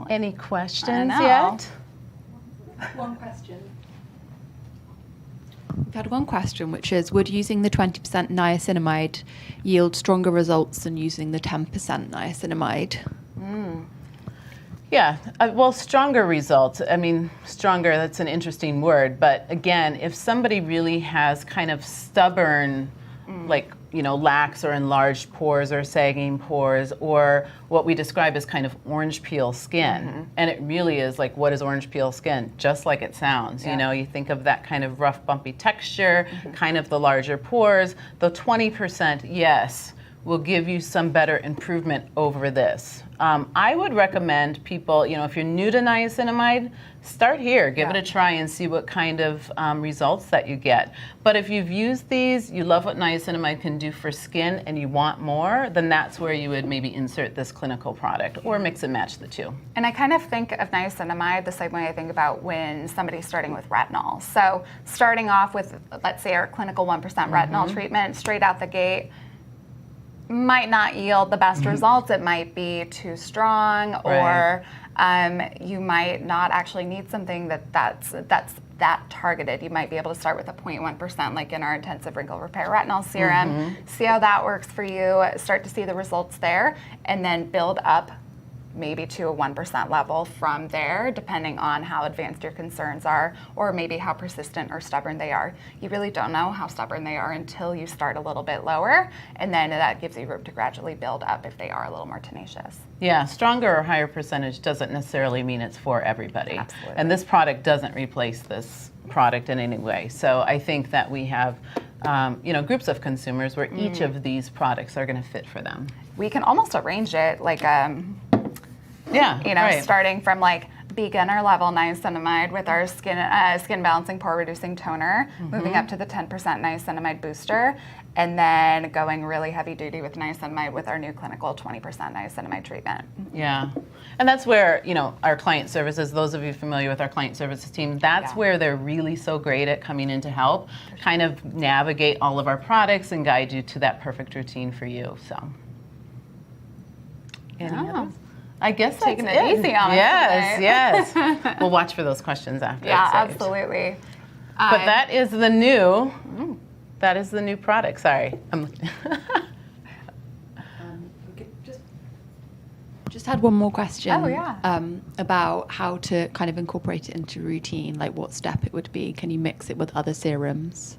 know. Any questions know. yet? One question. We've had one question, which is, would using the 20% niacinamide yield stronger results than using the 10% niacinamide? Yeah, well, stronger results. I mean, stronger, that's an interesting word. But again, if somebody really has kind of stubborn, like, you know, lax or enlarged pores or sagging pores, or what we describe as kind of orange peel skin, and it really is like, what is orange peel skin? Just like it sounds. You know, you think of that kind of rough, bumpy texture, kind of the larger pores. The 20%, yes, will give you some better improvement over this. I would recommend people, you know, if you're new to niacinamide, start here, give it a try and see what kind of results that you get. But if you've used these, you love what niacinamide can do for skin and you want more, then that's where you would maybe insert this clinical product or mix and match the two. And I kind of think of niacinamide the same way I think about when somebody's starting with retinol. So starting off with, let's say, our clinical 1% retinol treatment straight out the gate, might not yield the best results. It might be too strong, or you might not actually need something that's that targeted. You might be able to start with a 0.1%, like in our intensive wrinkle repair retinol serum. See how that works for you. Start to see the results there, and then build up maybe to a 1% level from there, depending on how advanced your concerns are, or maybe how persistent or stubborn they are. You really don't know how stubborn they are until you start a little bit lower, and then that gives you room to gradually build up if they are a little more tenacious. Yeah, stronger or higher percentage doesn't necessarily mean it's for everybody. Absolutely. And this product doesn't replace this product in any way. So I think that we have you know, groups of consumers where each of these products are going to fit for them. We can almost arrange it like Yeah, you know, right. starting from like beginner level niacinamide with our skin balancing pore reducing toner, moving up to the 10% niacinamide booster, and then going really heavy duty with niacinamide with our new clinical 20% niacinamide treatment. Yeah, and that's where, you know, our client services, those of you familiar with our client services team, that's where they're really so great at coming in to help kind of navigate all of our products and guide you to that perfect routine for you. So, any others? I guess that's Taking it easy on us Yes, today. yes. We'll watch for those questions after. Yeah, it's saved. absolutely. But that is the new. That is the new product. Sorry. Just had one more question. Oh, yeah. About how to kind of incorporate it into routine, like what step it would be. Can you mix it with other serums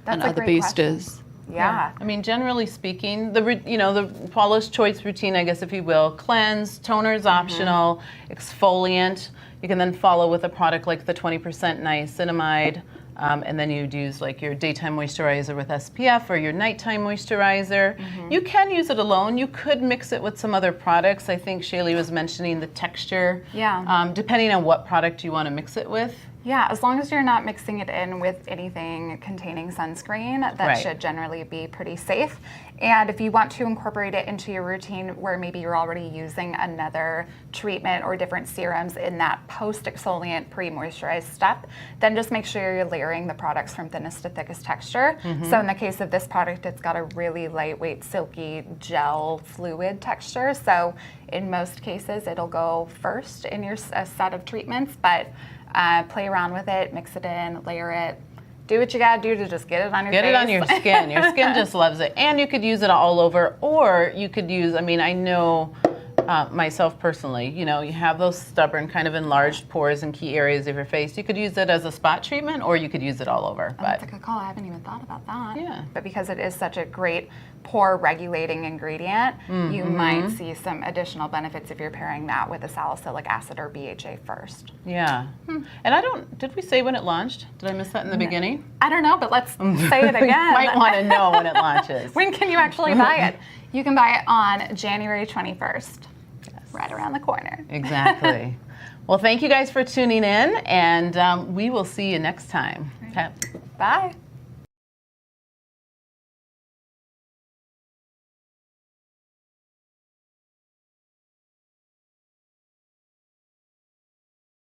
and a other great boosters? question. Yeah. I mean, generally speaking, the Paula's Choice routine, I guess, if you will, cleanse, toner is optional, exfoliant. You can then follow with a product like the 20% niacinamide, and then you'd use like your daytime moisturizer with SPF or your nighttime moisturizer. You can use it alone. You could mix it with some other products. I think Shaylee was mentioning the texture. Yeah. Depending on what product you want to mix it with. Yeah, as long as you're not mixing it in with anything containing sunscreen, that should generally be pretty safe. And if you want to incorporate it into your routine where maybe you're already using another treatment or different serums in that post-exfoliant, pre-moisturized step, then just make sure you're layering the products from thinnest to thickest texture. So in the case of this product, it's got a really lightweight, silky gel fluid texture. So in most cases, it'll go first in your set of treatments, but play around with it, mix it in, layer it. Do what you gotta do to just get it on your face. Get it on your skin. Your skin just loves it. And you could use it all over, or you could use, I mean, I know myself personally, you know, you have those stubborn kind of enlarged pores in key areas of your face. You could use it as a spot treatment, or you could use it all over. Oh, that's a good call. I haven't even thought about that. Yeah. But because it is such a great pore regulating ingredient, you might see some additional benefits if you're pairing that with a salicylic acid or BHA first. Yeah. And did we say when it launched? Did I miss that in the beginning? I don't know, but let's say it again. Might want to know when it launches. When can you actually buy it? You can buy it on January 21st. Right around the corner. Exactly. Well, thank you guys for tuning in, and we will see you next time. Okay. Bye.